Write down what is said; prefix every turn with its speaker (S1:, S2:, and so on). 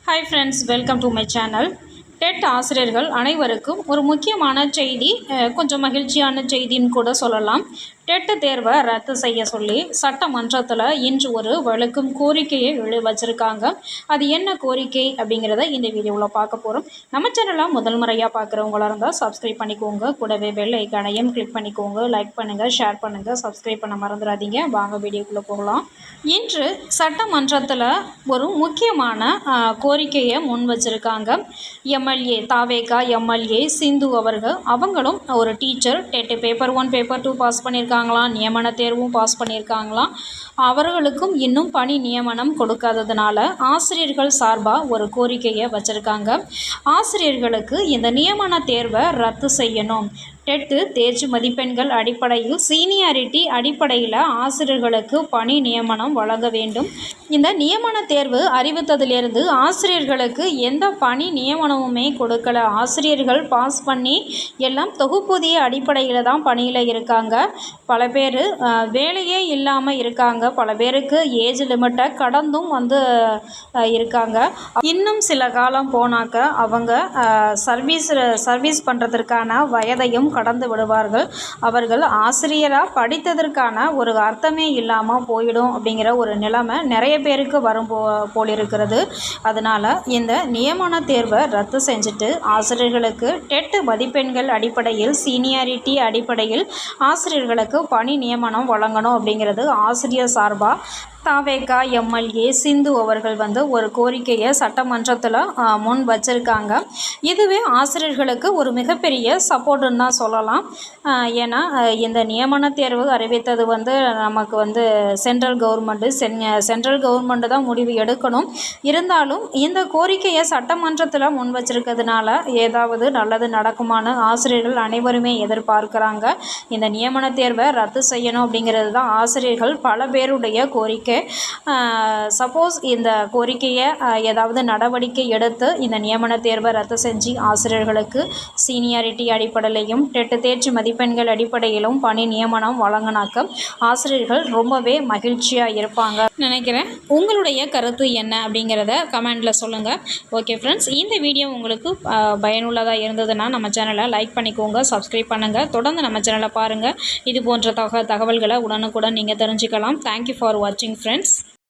S1: Hi friends, welcome to my channel. TET ஆசிரியர்கள் அனைவருக்கும் ஒரு முக்கியமான செய்தி, கொஞ்சம் மகிழ்ச்சியான செய்தின்னு கூட சொல்லலாம். டெட் தேர்வை ரத்து செய்ய சொல்லி சட்டமன்றத்தில் இன்று ஒரு வழக்கும் கோரிக்கையை வச்சுருக்காங்க. அது என்ன கோரிக்கை அப்படிங்கிறத இந்த வீடியோவில் பார்க்க போகிறோம். நம்ம சேனலை முதல் முறையாக பார்க்குறவங்களா இருந்தால் சப்ஸ்கிரைப் பண்ணிக்கோங்க. கூடவே பெல் ஐக்கானையும் கிளிக் பண்ணிக்கோங்க. லைக் பண்ணுங்கள், ஷேர் பண்ணுங்கள், சப்ஸ்கிரைப் பண்ண மறந்துடாதீங்க. வாங்க வீடியோக்குள்ளே போகலாம். இன்று சட்டமன்றத்தில் ஒரு முக்கியமான கோரிக்கையை முன் வச்சுருக்காங்க. எம்எல்ஏ தாவேகா எம்எல்ஏ சிந்து அவங்களும் ஒரு teacher. TET paper 1 paper 2 pass பண்ணியிருக்காங்களாம். நியமன தேர்வும் பாஸ் பண்ணியிருக்காங்களாம். அவர்களுக்கும் இன்னும் பணி நியமனம் கொடுக்காததுனால ஆசிரியர்கள் சார்பாக ஒரு கோரிக்கையை வச்சுருக்காங்க. ஆசிரியர்களுக்கு இந்த நியமன தேர்வை ரத்து செய்யணும். டெட்டு தேர்ச்சி மதிப்பெண்கள் அடிப்படையில் சீனியாரிட்டி அடிப்படையில் ஆசிரியர்களுக்கு பணி நியமனம் வழங்க வேண்டும். இந்த நியமன தேர்வு அறிவித்ததிலிருந்து ஆசிரியர்களுக்கு எந்த பணி நியமனமுமே கொடுக்கல. ஆசிரியர்கள் பாஸ் பண்ணி எல்லாம் தொகுப்பூதிய அடிப்படையில் தான் பணியில் இருக்காங்க. பல பேர் வேலையே இல்லாமல் இருக்காங்க. பல பேருக்கு ஏஜ் லிமிட்டை கடந்தும் இருக்காங்க. இன்னும் சில காலம் போனாக்க அவங்க சர்வீஸ் பண்ணுறதுக்கான வயதையும் கடந்து விடுவார்கள். அவர்கள் ஆசிரியராக படித்ததற்கான ஒரு அர்த்தமே இல்லாமல் போயிடும் அப்படிங்கிற ஒரு நிலைமை நிறைய பேருக்கு வரும் போலிருக்கிறது. அதனால் இந்த நியமன தேர்வை ரத்து செஞ்சுட்டு ஆசிரியர்களுக்கு டெட் மதிப்பெண்கள் அடிப்படையில் சீனியாரிட்டி அடிப்படையில் ஆசிரியர்களுக்கு பணி நியமனம் வழங்கணும் அப்படிங்கிறது ஆசிரியர் சார்பாக தாவேகா எம்எல்ஏ சிந்து அவர்கள் ஒரு கோரிக்கையை சட்டமன்றத்தில் முன் வச்சுருக்காங்க. இதுவே ஆசிரியர்களுக்கு ஒரு மிகப்பெரிய சப்போர்ட்டுன்னு தான் சொல்லலாம். ஏன்னா இந்த நியமன தேர்வு அறிவித்தது நமக்கு சென்ட்ரல் கவர்மெண்ட்டு தான் முடிவு எடுக்கணும். இருந்தாலும் இந்த கோரிக்கையை சட்டமன்றத்தில் முன் வச்சிருக்கிறதுனால ஏதாவது நல்லது நடக்குமான்னு ஆசிரியர்கள் அனைவருமே எதிர்பார்க்குறாங்க. இந்த நியமன தேர்வை ரத்து செய்யணும் அப்படிங்கிறது தான் ஆசிரியர்கள் பல பேருடைய கோரிக்கை. சப்போஸ் இந்த கோரிக்கையை ஏதாவது நடவடிக்கை எடுத்து இந்த நியமன தேர்வை ரத்து செஞ்சு ஆசிரியர்களுக்கு சீனியாரிட்டி அடிப்படையிலையும் டெட் தேர்ச்சி மதிப்பெண்கள் அடிப்படையிலும் பணி நியமனம் வழங்கினாக்க ஆசிரியர்கள் ரொம்பவே மகிழ்ச்சியாக இருப்பாங்க நினைக்கிறேன். உங்களுடைய கருத்து என்ன அப்படிங்கிறத கமெண்டில் சொல்லுங்கள். ஓகே ஃப்ரெண்ட்ஸ், இந்த வீடியோ உங்களுக்கு பயனுள்ளதாக இருந்ததுன்னா நம்ம சேனலை லைக் பண்ணிக்கோங்க, சப்ஸ்கிரைப் பண்ணுங்கள். தொடர்ந்து நம்ம சேனலை பாருங்கள். இது போன்ற தகவல்களை உடனுக்குடன் நீங்கள் தெரிஞ்சுக்கலாம். தேங்க்யூ ஃபார் வாட்சிங் friends.